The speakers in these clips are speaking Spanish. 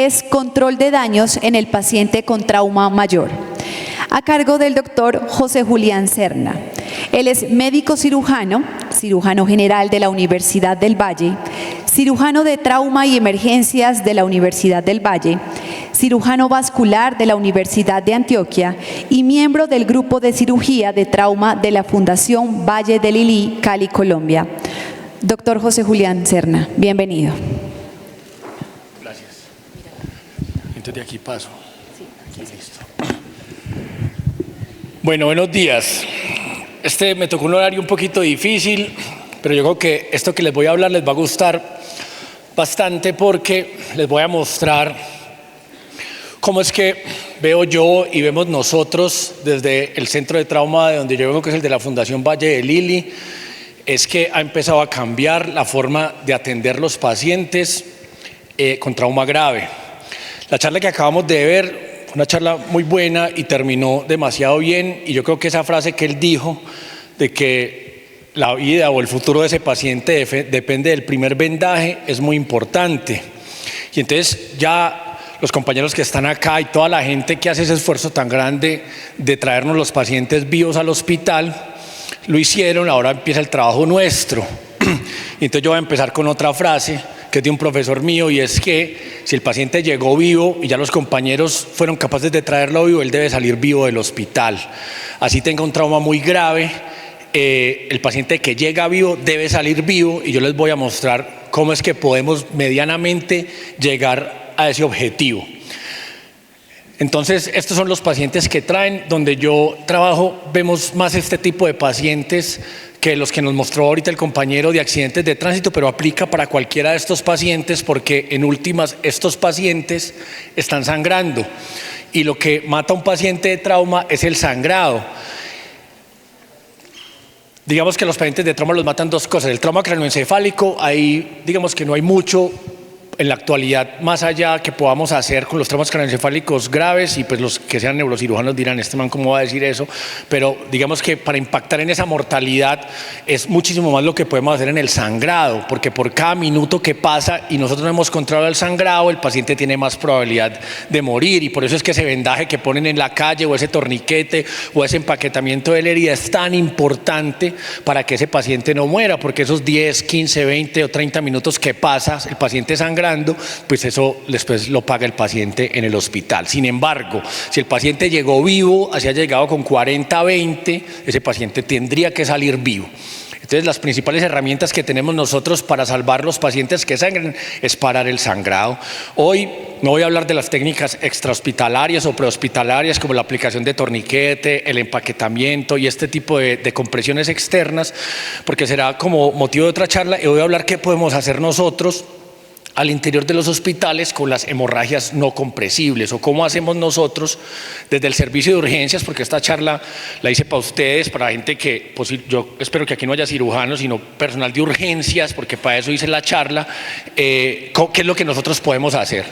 es Control de daños en el paciente con trauma mayor, a cargo del doctor José Julián Serna. Él es médico cirujano, cirujano general de la Universidad del Valle, cirujano de trauma y emergencias de la Universidad del Valle, cirujano vascular de la Universidad de Antioquia y miembro del grupo de cirugía de trauma de la Fundación Valle del Lili, Cali, Colombia. Doctor José Julián Serna, bienvenido. Gracias. Entonces de aquí paso. Aquí listo. Bueno, buenos días. Me tocó un horario un poquito difícil, pero yo creo que esto que les voy a hablar les va a gustar bastante porque les voy a mostrar cómo es que veo yo y vemos nosotros desde el centro de trauma de donde yo vengo, que es el de la Fundación Valle del Lili, es que ha empezado a cambiar la forma de atender los pacientes con trauma grave. La charla que acabamos de ver fue una charla muy buena y terminó demasiado bien, y yo creo que esa frase que él dijo de que la vida o el futuro de ese paciente depende del primer vendaje es muy importante. Y entonces ya los compañeros que están acá y toda la gente que hace ese esfuerzo tan grande de traernos los pacientes vivos al hospital, lo hicieron, ahora empieza el trabajo nuestro. Y entonces yo voy a empezar con otra frase que es de un profesor mío, y es que si el paciente llegó vivo y ya los compañeros fueron capaces de traerlo vivo, él debe salir vivo del hospital. Así tenga un trauma muy grave, el paciente que llega vivo debe salir vivo, y yo les voy a mostrar cómo es que podemos medianamente llegar a ese objetivo. Entonces, estos son los pacientes que traen. Donde yo trabajo vemos más este tipo de pacientes que los que nos mostró ahorita el compañero de accidentes de tránsito, pero aplica para cualquiera de estos pacientes, porque en últimas estos pacientes están sangrando, y lo que mata a un paciente de trauma es el sangrado. Digamos que los pacientes de trauma los matan dos cosas. El trauma craneoencefálico, ahí digamos que no hay mucho en la actualidad más allá que podamos hacer con los traumas craneoencefálicos graves, y pues los que sean neurocirujanos dirán, este man cómo va a decir eso, pero digamos que para impactar en esa mortalidad es muchísimo más lo que podemos hacer en el sangrado, porque por cada minuto que pasa y nosotros no hemos controlado el sangrado, el paciente tiene más probabilidad de morir. Y por eso es que ese vendaje que ponen en la calle, o ese torniquete, o ese empaquetamiento de la herida es tan importante para que ese paciente no muera, porque esos 10, 15, 20 o 30 minutos que pasa el paciente sangrando, pues eso después lo paga el paciente en el hospital. Sin embargo, si el paciente llegó vivo, así ha llegado con 40-20, ese paciente tendría que salir vivo. Entonces, las principales herramientas que tenemos nosotros para salvar los pacientes que sangran es parar el sangrado. Hoy no voy a hablar de las técnicas extrahospitalarias o prehospitalarias, como la aplicación de torniquete, el empaquetamiento y este tipo de compresiones externas, porque será como motivo de otra charla. Y voy a hablar qué podemos hacer nosotros al interior de los hospitales con las hemorragias no compresibles, o cómo hacemos nosotros desde el servicio de urgencias, porque esta charla la hice para ustedes, para gente que, pues yo espero que aquí no haya cirujanos, sino personal de urgencias, porque para eso hice la charla, qué es lo que nosotros podemos hacer.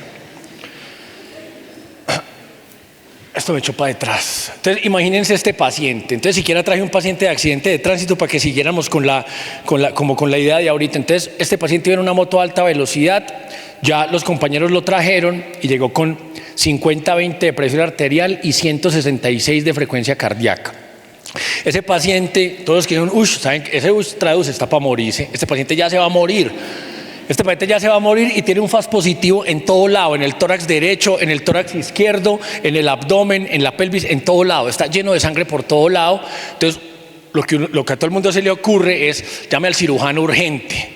Esto me echó para detrás. Entonces, imagínense este paciente. Entonces, siquiera traje un paciente de accidente de tránsito para que siguiéramos con la idea de ahorita. Entonces, este paciente iba en una moto a alta velocidad, ya los compañeros lo trajeron y llegó con 50-20 de presión arterial y 166 de frecuencia cardíaca. Ese paciente, todos que dijeron, ¿saben? Ese traduce, está para morirse. Este paciente ya se va a morir. Este paciente ya se va a morir y tiene un FAS positivo en todo lado, en el tórax derecho, en el tórax izquierdo, en el abdomen, en la pelvis, en todo lado. Está lleno de sangre por todo lado. Entonces, lo que a todo el mundo se le ocurre es, llame al cirujano urgente.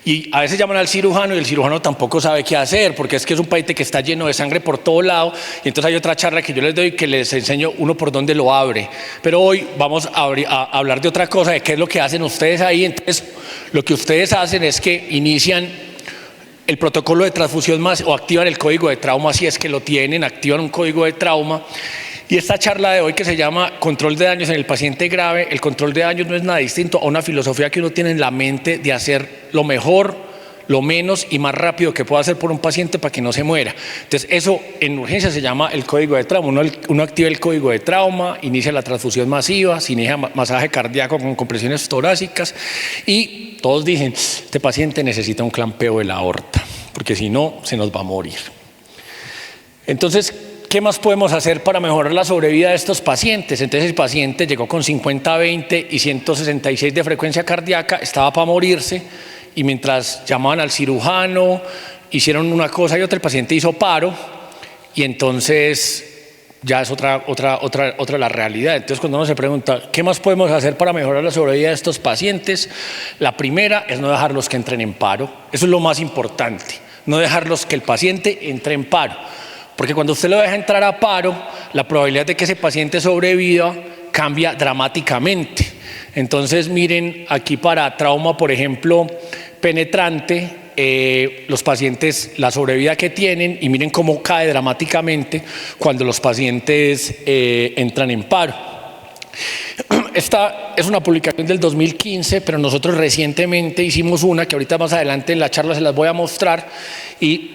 Y a veces llaman al cirujano y el cirujano tampoco sabe qué hacer, porque es que es un paciente que está lleno de sangre por todo lado. Y entonces hay otra charla que yo les doy que les enseño uno por dónde lo abre. Pero hoy vamos a hablar de otra cosa, de qué es lo que hacen ustedes ahí. Entonces, lo que ustedes hacen es que inician el protocolo de transfusión o activan el código de trauma, si es que lo tienen, activan un código de trauma. Y esta charla de hoy, que se llama Control de daños en el paciente grave, el control de daños no es nada distinto a una filosofía que uno tiene en la mente de hacer lo mejor, lo menos y más rápido que pueda hacer por un paciente para que no se muera. Entonces, eso en urgencia se llama el código de trauma. Uno activa el código de trauma, inicia la transfusión masiva, se inicia masaje cardíaco con compresiones torácicas, y todos dicen, este paciente necesita un clampeo de la aorta, porque si no, se nos va a morir. Entonces, ¿qué más podemos hacer para mejorar la sobrevida de estos pacientes? Entonces el paciente llegó con 50-20 y 166 de frecuencia cardíaca, estaba para morirse, y mientras llamaban al cirujano, hicieron una cosa y otra, el paciente hizo paro, y entonces ya es otra la realidad. Entonces cuando uno se pregunta, ¿qué más podemos hacer para mejorar la sobrevida de estos pacientes? La primera es no dejarlos que entren en paro, eso es lo más importante, no dejarlos que el paciente entre en paro. Porque cuando usted lo deja entrar a paro, la probabilidad de que ese paciente sobreviva cambia dramáticamente. Entonces, miren, aquí para trauma, por ejemplo, penetrante, los pacientes, la sobrevida que tienen, y miren cómo cae dramáticamente cuando los pacientes entran en paro. Esta es una publicación del 2015, pero nosotros recientemente hicimos una que ahorita más adelante en la charla se las voy a mostrar, y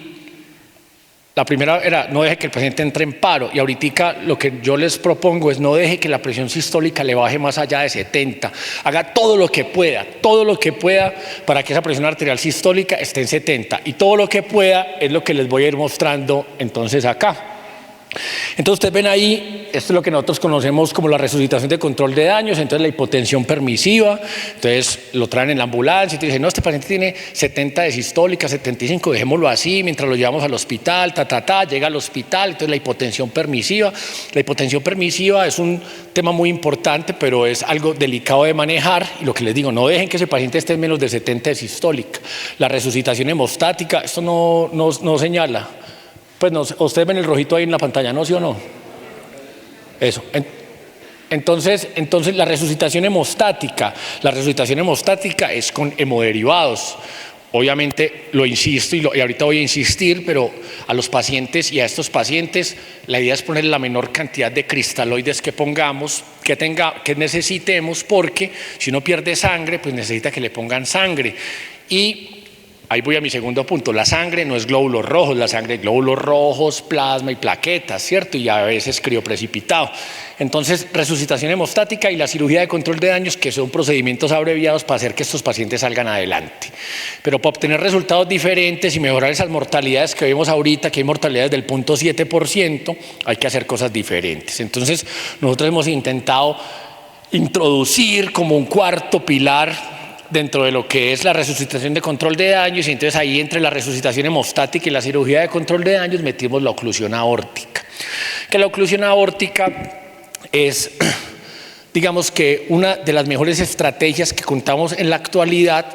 la primera era no deje que el paciente entre en paro, y ahorita lo que yo les propongo es no deje que la presión sistólica le baje más allá de 70. Haga todo lo que pueda para que esa presión arterial sistólica esté en 70, y todo lo que pueda es lo que les voy a ir mostrando entonces acá. Entonces ustedes ven ahí, esto es lo que nosotros conocemos como la resucitación de control de daños. Entonces la hipotensión permisiva, entonces lo traen en la ambulancia y te dicen, no, este paciente tiene 70 de sistólica, 75, dejémoslo así mientras lo llevamos al hospital, llega al hospital. Entonces la hipotensión permisiva es un tema muy importante, pero es algo delicado de manejar, y lo que les digo, no dejen que ese paciente esté en menos de 70 de sistólica. La resucitación hemostática, esto no señala. Pues no, ustedes ven el rojito ahí en la pantalla, ¿no? ¿Sí o no? Eso. Entonces la resucitación hemostática es con hemoderivados. Obviamente lo insisto y ahorita voy a insistir, pero a los pacientes y a estos pacientes la idea es poner la menor cantidad de cristaloides que pongamos, que necesitemos, porque si uno pierde sangre, pues necesita que le pongan sangre. Y ahí voy a mi segundo punto. La sangre no es glóbulos rojos, la sangre es glóbulos rojos, plasma y plaquetas, ¿cierto? Y a veces crioprecipitado. Entonces, resucitación hemostática y la cirugía de control de daños, que son procedimientos abreviados para hacer que estos pacientes salgan adelante. Pero para obtener resultados diferentes y mejorar esas mortalidades que vemos ahorita, que hay mortalidades del 0.7%, hay que hacer cosas diferentes. Entonces, nosotros hemos intentado introducir como un cuarto pilar dentro de lo que es la resucitación de control de daños, y entonces ahí entre la resucitación hemostática y la cirugía de control de daños metimos la oclusión aórtica. Que la oclusión aórtica es, digamos que una de las mejores estrategias que contamos en la actualidad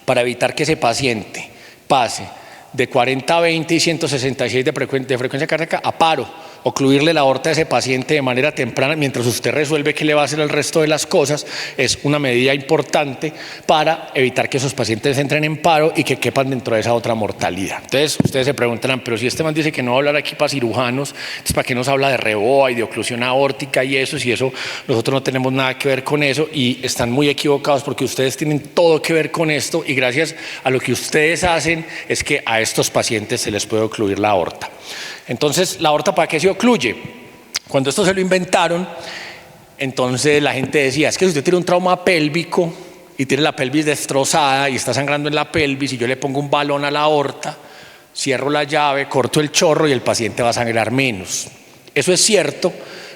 para evitar que ese paciente pase de 40-20 y 166 de frecuencia cardíaca a paro. Ocluirle la aorta a ese paciente de manera temprana mientras usted resuelve qué le va a hacer el resto de las cosas es una medida importante para evitar que esos pacientes entren en paro y que quepan dentro de esa otra mortalidad. Entonces ustedes se preguntarán, pero si este man dice que no va a hablar aquí para cirujanos, entonces ¿para qué nos habla de REBOA y de oclusión aórtica y eso? Si eso, nosotros no tenemos nada que ver con eso, y están muy equivocados porque ustedes tienen todo que ver con esto, y gracias a lo que ustedes hacen es que a estos pacientes se les puede ocluir la aorta. Entonces, ¿la aorta para qué se ocluye? Cuando esto se lo inventaron, entonces la gente decía, es que si usted tiene un trauma pélvico y tiene la pelvis destrozada y está sangrando en la pelvis, y yo le pongo un balón a la aorta, cierro la llave, corto el chorro y el paciente va a sangrar menos. Eso es cierto,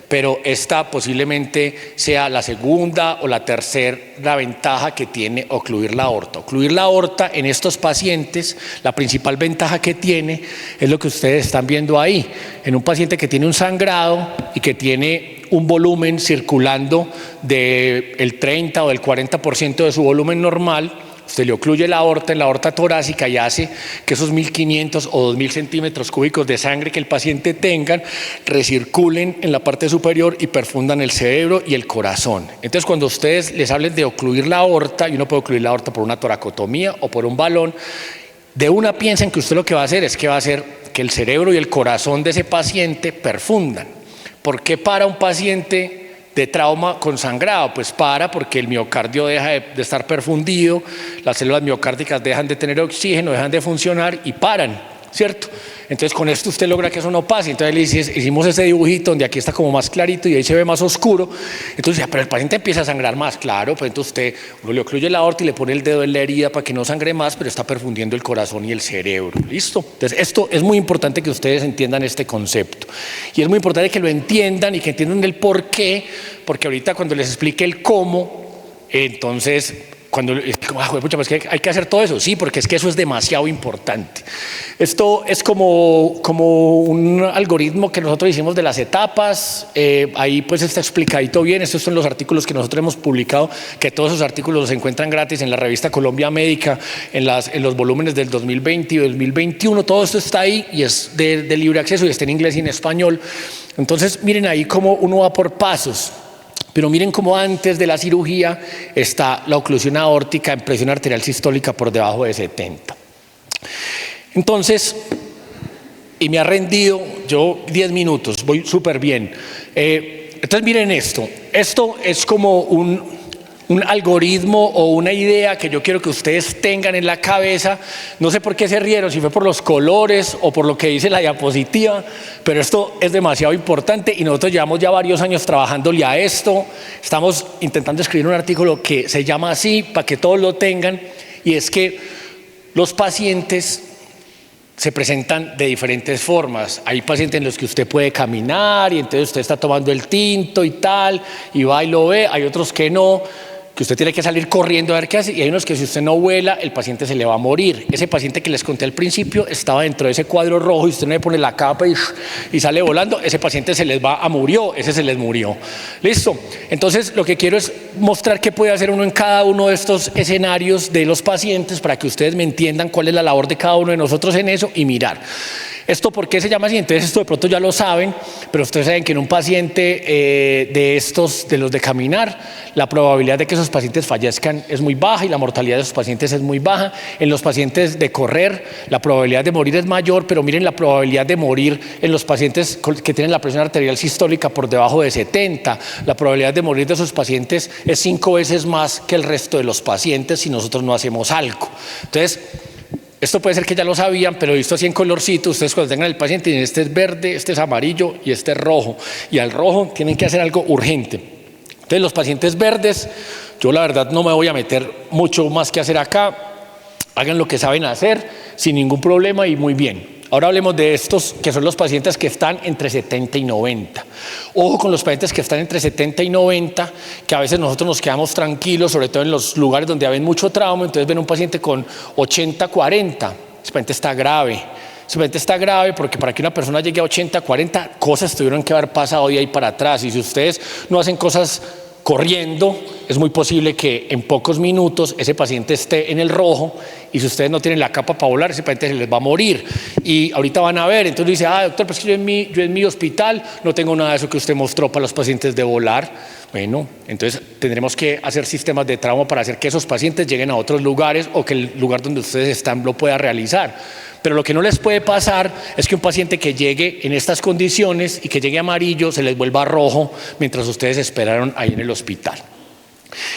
pero esta posiblemente sea la segunda o la tercera ventaja que tiene ocluir la aorta. Ocluir la aorta en estos pacientes, la principal ventaja que tiene es lo que ustedes están viendo ahí. En un paciente que tiene un sangrado y que tiene un volumen circulando del 30 o del 40% de su volumen normal, usted le ocluye la aorta en la aorta torácica y hace que esos 1.500 o 2.000 centímetros cúbicos de sangre que el paciente tenga recirculen en la parte superior y perfundan el cerebro y el corazón. Entonces, cuando ustedes les hablen de ocluir la aorta, y uno puede ocluir la aorta por una toracotomía o por un balón, de una piensen que usted lo que va a hacer es que va a hacer que el cerebro y el corazón de ese paciente perfundan. ¿Por qué para un paciente de trauma con sangrado? Pues porque el miocardio deja de estar perfundido, las células miocárdicas dejan de tener oxígeno, dejan de funcionar y paran. ¿cierto? Entonces con esto usted logra que eso no pase. Entonces hicimos ese dibujito donde aquí está como más clarito y ahí se ve más oscuro. Entonces, pero el paciente empieza a sangrar más, claro, pues entonces uno le ocluye la aorta y le pone el dedo en la herida para que no sangre más, pero está perfundiendo el corazón y el cerebro, ¿listo? Entonces esto es muy importante que ustedes entiendan este concepto. Y es muy importante que lo entiendan y que entiendan el por qué, porque ahorita cuando les explique el cómo, entonces... Cuando pues que hay que hacer todo eso, sí, porque es que eso es demasiado importante. Esto es como un algoritmo que nosotros hicimos de las etapas. Ahí pues está explicadito bien. Estos son los artículos que nosotros hemos publicado, que todos esos artículos los encuentran gratis en la revista Colombia Médica, en los volúmenes del 2020 y 2021. Todo esto está ahí y es de libre acceso y está en inglés y en español. Entonces miren ahí cómo uno va por pasos. Pero miren cómo antes de la cirugía está la oclusión aórtica en presión arterial sistólica por debajo de 70. Entonces, y me ha rendido yo 10 minutos, voy súper bien. Entonces miren esto es como un algoritmo o una idea que yo quiero que ustedes tengan en la cabeza. No sé por qué se rieron, si fue por los colores o por lo que dice la diapositiva, pero esto es demasiado importante y nosotros llevamos ya varios años trabajándole a esto. Estamos intentando escribir un artículo que se llama así para que todos lo tengan, y es que los pacientes se presentan de diferentes formas. Hay pacientes en los que usted puede caminar y entonces usted está tomando el tinto y tal, y va y lo ve. Hay otros que no, que usted tiene que salir corriendo a ver qué hace, y hay unos que si usted no vuela, el paciente se le va a morir. Ese paciente que les conté al principio estaba dentro de ese cuadro rojo y usted no le pone la capa y sale volando, ese paciente se les va a murió, ese se les murió. ¿Listo? Entonces lo que quiero es mostrar qué puede hacer uno en cada uno de estos escenarios de los pacientes para que ustedes me entiendan cuál es la labor de cada uno de nosotros en eso y mirar. ¿Esto por qué se llama así? Entonces esto de pronto ya lo saben, pero ustedes saben que en un paciente de estos, de los de caminar, la probabilidad de que esos pacientes fallezcan es muy baja y la mortalidad de esos pacientes es muy baja. En los pacientes de correr, la probabilidad de morir es mayor, pero miren la probabilidad de morir en los pacientes que tienen la presión arterial sistólica por debajo de 70. La probabilidad de morir de esos pacientes es 5 veces más que el resto de los pacientes si nosotros no hacemos algo. Entonces, esto puede ser que ya lo sabían, pero visto así en colorcito, ustedes cuando tengan el paciente tienen este es verde, este es amarillo y este es rojo. Y al rojo tienen que hacer algo urgente. Entonces los pacientes verdes, yo la verdad no me voy a meter mucho más que hacer acá. Hagan lo que saben hacer sin ningún problema y muy bien. Ahora hablemos de estos que son los pacientes que están entre 70 y 90. Ojo con los pacientes que están entre 70 y 90, que a veces nosotros nos quedamos tranquilos, sobre todo en los lugares donde hay mucho trauma. Entonces ven un paciente con 80-40, ese paciente está grave. Ese paciente está grave porque para que una persona llegue a 80-40, cosas tuvieron que haber pasado de ahí para atrás. Y si ustedes no hacen cosas corriendo, es muy posible que en pocos minutos ese paciente esté en el rojo, y si ustedes no tienen la capa para volar, ese paciente se les va a morir. Y ahorita van a ver, entonces dice, doctor, pues que yo en mi hospital no tengo nada de eso que usted mostró para los pacientes de volar. Bueno, entonces tendremos que hacer sistemas de trauma para hacer que esos pacientes lleguen a otros lugares o que el lugar donde ustedes están lo pueda realizar. Pero lo que no les puede pasar es que un paciente que llegue en estas condiciones y que llegue amarillo se les vuelva rojo mientras ustedes esperaron ahí en el hospital.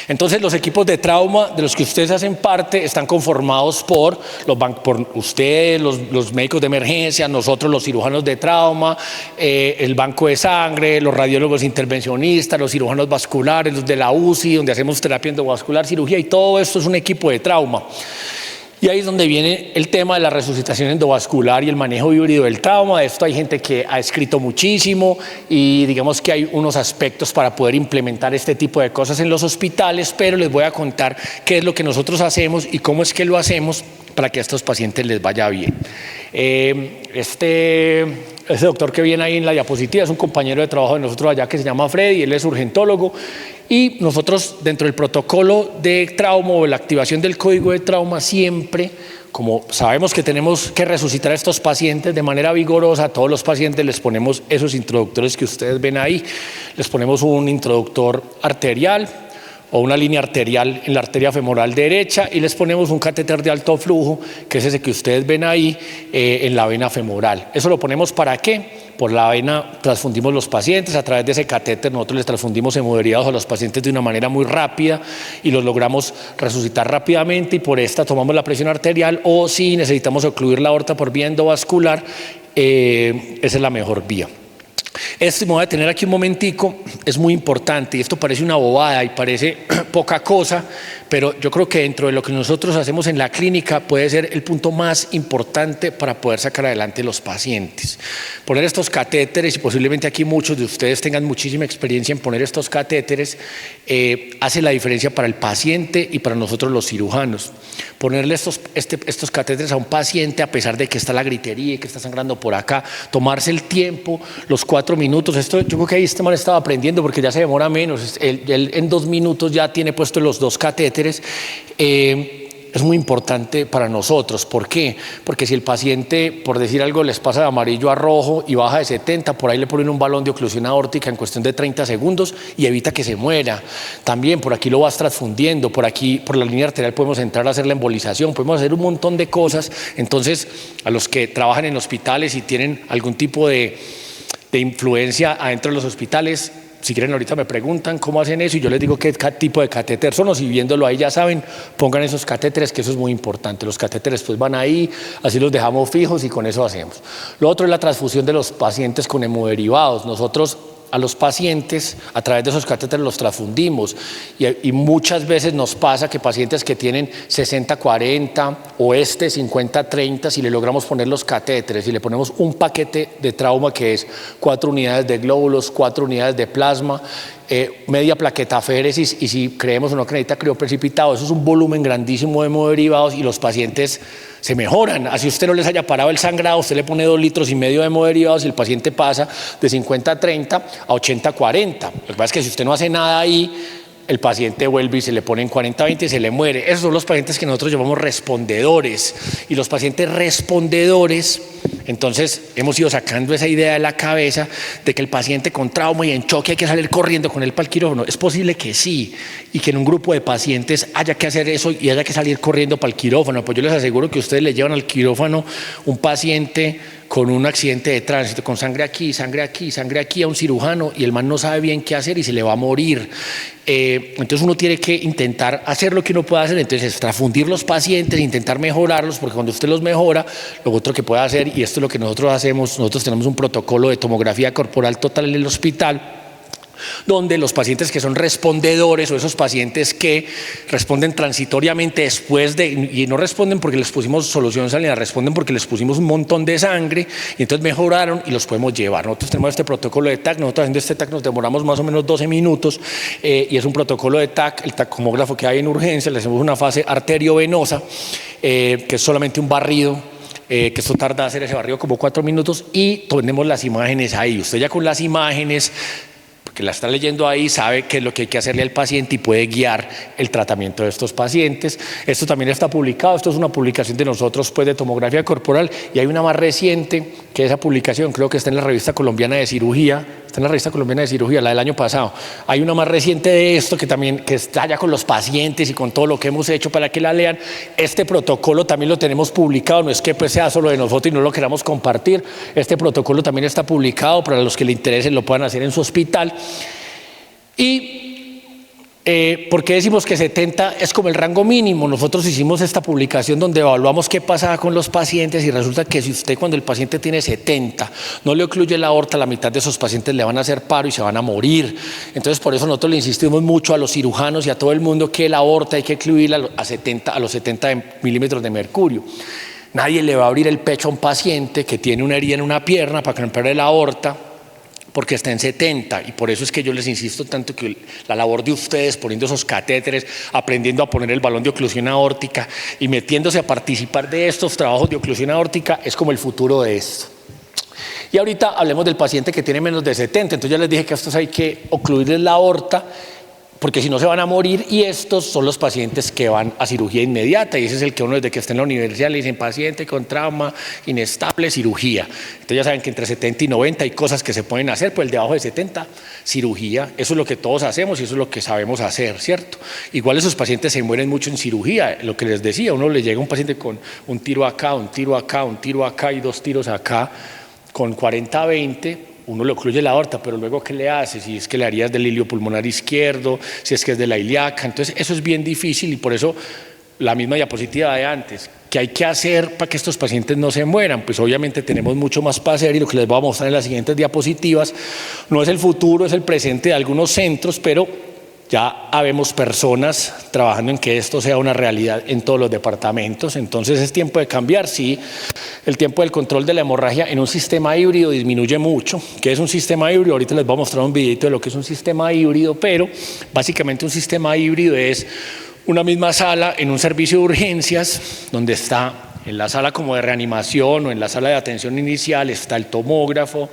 Entonces los equipos de trauma de los que ustedes hacen parte están conformados por ustedes, los médicos de emergencia, nosotros los cirujanos de trauma, el banco de sangre, los radiólogos intervencionistas, los cirujanos vasculares, los de la UCI, donde hacemos terapia endovascular, cirugía, y todo esto es un equipo de trauma. Y ahí es donde viene el tema de la resucitación endovascular y el manejo híbrido del trauma. De esto hay gente que ha escrito muchísimo y digamos que hay unos aspectos para poder implementar este tipo de cosas en los hospitales, pero les voy a contar qué es lo que nosotros hacemos y cómo es que lo hacemos para que a estos pacientes les vaya bien. Ese doctor que viene ahí en la diapositiva es un compañero de trabajo de nosotros allá que se llama Freddy, él es urgentólogo. Y nosotros dentro del protocolo de trauma o la activación del código de trauma siempre, como sabemos que tenemos que resucitar a estos pacientes de manera vigorosa, a todos los pacientes les ponemos esos introductores que ustedes ven ahí. Les ponemos un introductor arterial, o una línea arterial en la arteria femoral derecha y les ponemos un catéter de alto flujo, que es ese que ustedes ven ahí, en la vena femoral. ¿Eso lo ponemos para qué? Por la vena transfundimos los pacientes, a través de ese catéter nosotros les transfundimos hemoderivados a los pacientes de una manera muy rápida y los logramos resucitar rápidamente, y por esta tomamos la presión arterial, o si necesitamos ocluir la aorta por vía endovascular, esa es la mejor vía. Esto me voy a detener aquí un momentico, es muy importante, y esto parece una bobada y parece poca cosa, pero yo creo que dentro de lo que nosotros hacemos en la clínica puede ser el punto más importante para poder sacar adelante los pacientes. Poner estos catéteres, y posiblemente aquí muchos de ustedes tengan muchísima experiencia en poner estos catéteres, hace la diferencia para el paciente y para nosotros los cirujanos. Ponerle estos catéteres a un paciente, a pesar de que está la gritería y que está sangrando por acá, tomarse el tiempo, los 4 minutos, esto yo creo que ahí este man estaba aprendiendo porque ya se demora menos, él en 2 minutos ya tiene puestos los 2 catéteres. Es muy importante para nosotros. ¿Por qué? Porque si el paciente, por decir algo, les pasa de amarillo a rojo y baja de 70, por ahí le ponen un balón de oclusión aórtica en cuestión de 30 segundos y evita que se muera. También por aquí lo vas transfundiendo, por aquí, por la línea arterial podemos entrar a hacer la embolización, podemos hacer un montón de cosas. Entonces, a los que trabajan en hospitales y tienen algún tipo de influencia adentro de los hospitales, si quieren ahorita me preguntan cómo hacen eso y yo les digo qué tipo de catéter son, o si viéndolo ahí ya saben, pongan esos catéteres, que eso es muy importante. Los catéteres pues van ahí, así los dejamos fijos y con eso hacemos. Lo otro es la transfusión de los pacientes con hemoderivados. Nosotros a los pacientes a través de esos catéteres los transfundimos y muchas veces nos pasa que pacientes que tienen 60-40 o 50-30, si le logramos poner los catéteres y le ponemos un paquete de trauma que es 4 unidades de glóbulos, 4 unidades de plasma, media plaquetaféresis, y si creemos o no que necesita crioprecipitado, eso es un volumen grandísimo de hemoderivados y los pacientes se mejoran. Así usted no les haya parado el sangrado, usted le pone 2,5 litros de hemoderivados y el paciente pasa de 50-30 a 80-40. Lo que pasa es que si usted no hace nada ahí, el paciente vuelve y se le pone en 40-20 y se le muere. Esos son los pacientes que nosotros llamamos respondedores. Y los pacientes respondedores, entonces hemos ido sacando esa idea de la cabeza de que el paciente con trauma y en choque hay que salir corriendo con él para el quirófano. Es posible que sí, y que en un grupo de pacientes haya que hacer eso y haya que salir corriendo para el quirófano. Pues yo les aseguro que ustedes le llevan al quirófano un paciente con un accidente de tránsito, con sangre aquí, sangre aquí, sangre aquí, a un cirujano, y el man no sabe bien qué hacer y se le va a morir. Entonces uno tiene que intentar hacer lo que uno puede hacer, entonces transfundir los pacientes, intentar mejorarlos, porque cuando usted los mejora, lo otro que puede hacer, y esto es lo que nosotros hacemos, nosotros tenemos un protocolo de tomografía corporal total en el hospital, donde los pacientes que son respondedores, o esos pacientes que responden transitoriamente después de, y no responden porque les pusimos solución salina, responden porque les pusimos un montón de sangre y entonces mejoraron y los podemos llevar. Nosotros tenemos este protocolo de TAC, nosotros haciendo este TAC nos demoramos más o menos 12 minutos y es un protocolo de TAC, el tacomógrafo que hay en urgencia, le hacemos una fase arteriovenosa que es solamente un barrido, que esto tarda hacer ese barrido como 4 minutos, y tenemos las imágenes ahí. Usted ya con las imágenes que la está leyendo ahí, sabe qué es lo que hay que hacerle al paciente y puede guiar el tratamiento de estos pacientes. Esto también está publicado, esto es una publicación de nosotros pues de tomografía corporal, y hay una más reciente que esa publicación, creo que está en la revista colombiana de cirugía, la del año pasado. Hay una más reciente de esto que también que está ya con los pacientes y con todo lo que hemos hecho para que la lean. Este protocolo también lo tenemos publicado, no es que pues sea solo de nosotros y no lo queramos compartir. Este protocolo también está publicado, para los que le interesen lo puedan hacer en su hospital. Y ¿por qué decimos que 70 es como el rango mínimo? Nosotros hicimos esta publicación donde evaluamos qué pasaba con los pacientes, y resulta que si usted, cuando el paciente tiene 70, no le ocluye la aorta, la mitad de esos pacientes le van a hacer paro y se van a morir. Entonces por eso nosotros le insistimos mucho a los cirujanos y a todo el mundo que la aorta hay que ocluirla a los 70 milímetros de mercurio. Nadie le va a abrir el pecho a un paciente que tiene una herida en una pierna para que no pierda la aorta porque está en 70, y por eso es que yo les insisto tanto que la labor de ustedes poniendo esos catéteres, aprendiendo a poner el balón de oclusión aórtica y metiéndose a participar de estos trabajos de oclusión aórtica es como el futuro de esto. Y ahorita hablemos del paciente que tiene menos de 70, entonces ya les dije que a estos hay que ocluirles la aorta porque si no se van a morir, y estos son los pacientes que van a cirugía inmediata, y ese es el que uno desde que está en la universidad le dicen paciente con trauma, inestable, cirugía. Entonces ya saben que entre 70 y 90 hay cosas que se pueden hacer, pues el de abajo de 70, cirugía. Eso es lo que todos hacemos y eso es lo que sabemos hacer, ¿cierto? Igual esos pacientes se mueren mucho en cirugía, lo que les decía, uno le llega un paciente con un tiro acá, un tiro acá, un tiro acá y 2 tiros acá, con 40-20, uno le ocluye la aorta, pero luego ¿qué le hace? Si es que le harías del ilio pulmonar izquierdo, si es que es de la ilíaca. Entonces eso es bien difícil y por eso la misma diapositiva de antes. ¿Qué hay que hacer para que estos pacientes no se mueran? Pues obviamente tenemos mucho más para hacer y lo que les voy a mostrar en las siguientes diapositivas no es el futuro, es el presente de algunos centros, pero ya habemos personas trabajando en que esto sea una realidad en todos los departamentos. Entonces es tiempo de cambiar, sí. El tiempo del control de la hemorragia en un sistema híbrido disminuye mucho. ¿Qué es un sistema híbrido? Ahorita les voy a mostrar un videito de lo que es un sistema híbrido, pero básicamente un sistema híbrido es una misma sala en un servicio de urgencias donde está en la sala como de reanimación o en la sala de atención inicial está el tomógrafo,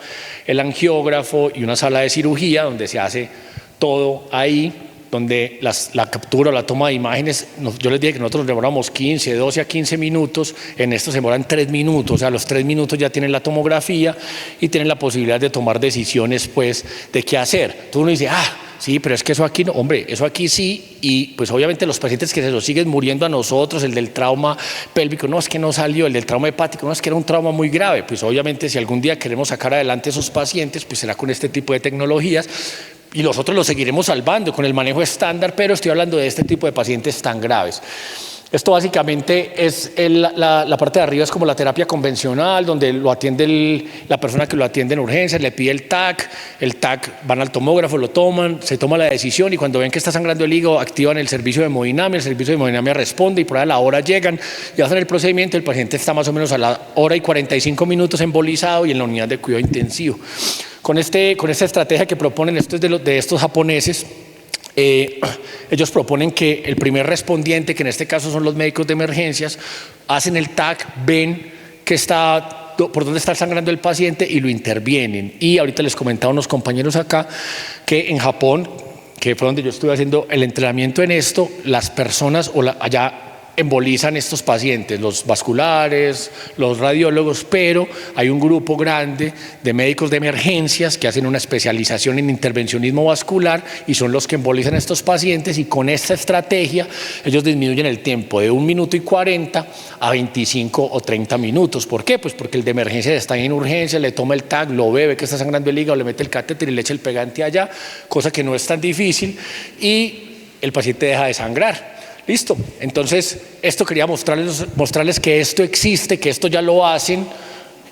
el angiógrafo y una sala de cirugía donde se hace todo ahí, donde la captura o la toma de imágenes, yo les dije que nosotros demoramos 15, 12 a 15 minutos, en esto se demoran 3 minutos, o sea, a los 3 minutos ya tienen la tomografía y tienen la posibilidad de tomar decisiones, pues, de qué hacer. Entonces uno dice, sí, pero es que eso aquí no, hombre, eso aquí sí, y pues obviamente los pacientes que se los siguen muriendo a nosotros, el del trauma pélvico, no, es que no salió, el del trauma hepático, no, es que era un trauma muy grave, pues obviamente si algún día queremos sacar adelante esos pacientes, pues será con este tipo de tecnologías, y nosotros los seguiremos salvando con el manejo estándar, pero estoy hablando de este tipo de pacientes tan graves. Esto básicamente es la parte de arriba es como la terapia convencional, donde lo atiende la persona que lo atiende en urgencias, le pide el TAC, van al tomógrafo, lo toman, se toma la decisión y cuando ven que está sangrando el hígado activan el servicio de hemodinamia, el servicio de hemodinamia responde y por ahí a la hora llegan y hacen el procedimiento, el paciente está más o menos a la hora y 45 minutos embolizado y en la unidad de cuidado intensivo. Con esta estrategia que proponen, esto es de estos japoneses, ellos proponen que el primer respondiente, que en este caso son los médicos de emergencias, hacen el TAC, ven que por dónde está sangrando el paciente y lo intervienen. Y ahorita les comentaba a unos compañeros acá que en Japón, que fue donde yo estuve haciendo el entrenamiento en esto, las personas allá embolizan estos pacientes, los vasculares, los radiólogos, pero hay un grupo grande de médicos de emergencias que hacen una especialización en intervencionismo vascular y son los que embolizan a estos pacientes y con esta estrategia ellos disminuyen el tiempo de 1 minuto y 40 a 25 o 30 minutos. ¿Por qué? Pues porque el de emergencias está en urgencia, le toma el TAC, lo ve que está sangrando el hígado, le mete el catéter y le echa el pegante allá, cosa que no es tan difícil y el paciente deja de sangrar. Listo, entonces esto quería mostrarles que esto existe, que esto ya lo hacen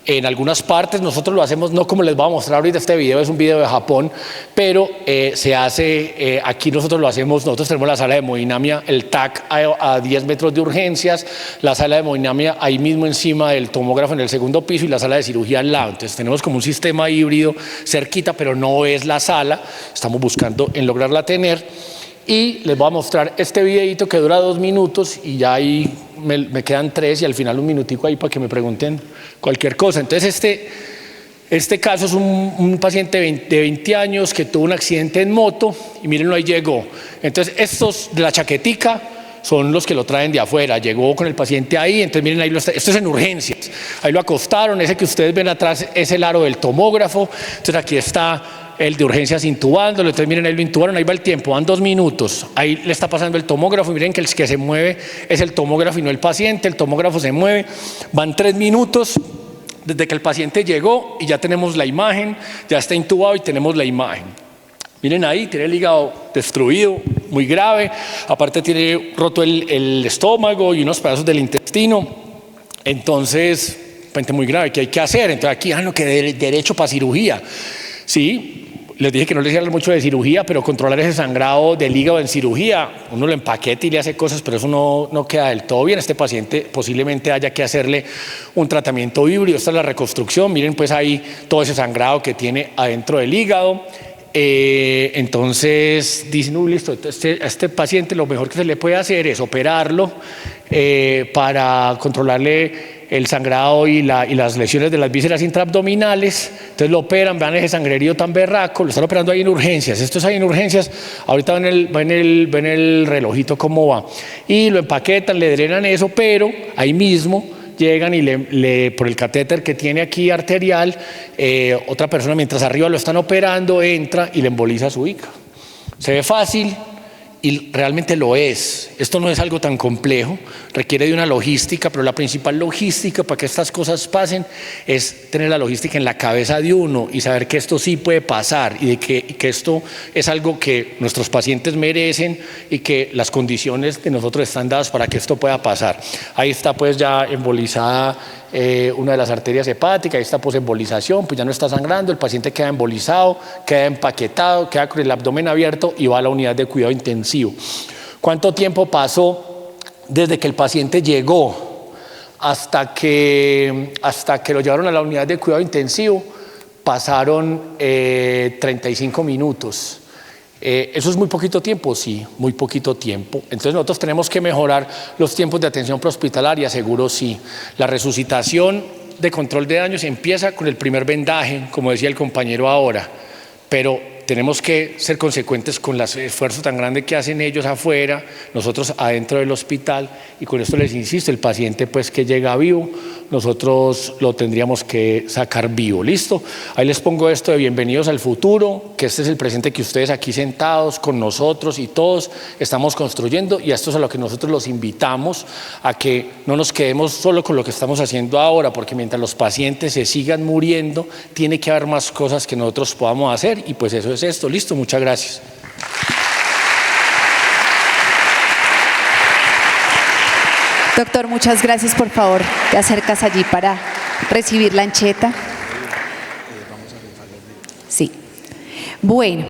en algunas partes, nosotros lo hacemos no como les voy a mostrar ahorita, este video es un video de Japón, pero se hace, aquí nosotros lo hacemos, nosotros tenemos la sala de hemodinamia, el TAC a 10 metros de urgencias, la sala de hemodinamia ahí mismo encima del tomógrafo en el segundo piso y la sala de cirugía al lado, entonces tenemos como un sistema híbrido cerquita, pero no es la sala, estamos buscando en lograrla tener. Y les voy a mostrar este videito que dura 2 minutos y ya ahí me quedan 3 y al final 1 minutico ahí para que me pregunten cualquier cosa. Entonces este caso es un paciente de 20 años que tuvo un accidente en moto y mírenlo, ahí llegó. Entonces estos de la chaquetica son los que lo traen de afuera, llegó con el paciente ahí, entonces miren ahí, esto es en urgencias, ahí lo acostaron, ese que ustedes ven atrás es el aro del tomógrafo, entonces aquí está el de urgencias intubándolo, entonces miren ahí lo intubaron, ahí va el tiempo, van 2 minutos, ahí le está pasando el tomógrafo, miren que el que se mueve es el tomógrafo y no el paciente, el tomógrafo se mueve, van 3 minutos desde que el paciente llegó y ya tenemos la imagen, ya está intubado y tenemos la imagen. Miren ahí, tiene el hígado destruido, muy grave, aparte tiene roto el estómago y unos pedazos del intestino, entonces, muy grave, ¿qué hay que hacer? Entonces aquí, no, que derecho para cirugía, sí. Les dije que no les iba a hablar mucho de cirugía, pero controlar ese sangrado del hígado en cirugía, uno lo empaqueta y le hace cosas, pero eso no queda del todo bien. Este paciente posiblemente haya que hacerle un tratamiento híbrido. Esta es la reconstrucción. Miren pues ahí todo ese sangrado que tiene adentro del hígado. Entonces dicen, listo, a este paciente lo mejor que se le puede hacer es operarlo para controlarle el sangrado y las lesiones de las vísceras intraabdominales. Entonces lo operan, vean ese sangrerío tan berraco, lo están operando ahí en urgencias. Esto es ahí en urgencias, ahorita ven el relojito cómo va. Y lo empaquetan, le drenan eso, pero ahí mismo llegan y por el catéter que tiene aquí arterial, otra persona mientras arriba lo están operando, entra y le emboliza su hígado. Se ve fácil y realmente lo es. Esto no es algo tan complejo, requiere de una logística, pero la principal logística para que estas cosas pasen es tener la logística en la cabeza de uno y saber que esto sí puede pasar y que esto es algo que nuestros pacientes merecen y que las condiciones de nosotros están dadas para que esto pueda pasar. Ahí está pues ya embolizada una de las arterias hepáticas, ahí está posembolización, pues ya no está sangrando, el paciente queda embolizado, queda empaquetado, queda con el abdomen abierto y va a la unidad de cuidado intensivo. ¿Cuánto tiempo pasó desde que el paciente llegó hasta que lo llevaron a la unidad de cuidado intensivo? Pasaron 35 minutos. ¿Eso es muy poquito tiempo? Sí, muy poquito tiempo. Entonces nosotros tenemos que mejorar los tiempos de atención prehospitalaria, seguro sí. La resucitación de control de daños empieza con el primer vendaje, como decía el compañero ahora, pero tenemos que ser consecuentes con el esfuerzo tan grande que hacen ellos afuera, nosotros adentro del hospital, y con esto les insisto, el paciente pues que llega vivo, nosotros lo tendríamos que sacar vivo, ¿listo? Ahí les pongo esto de bienvenidos al futuro, que este es el presente que ustedes aquí sentados con nosotros y todos estamos construyendo, y esto es a lo que nosotros los invitamos, a que no nos quedemos solo con lo que estamos haciendo ahora, porque mientras los pacientes se sigan muriendo, tiene que haber más cosas que nosotros podamos hacer, y pues eso es esto. Listo, muchas gracias. Doctor, muchas gracias. Por favor, te acercas allí para recibir la ancheta. Sí. Bueno.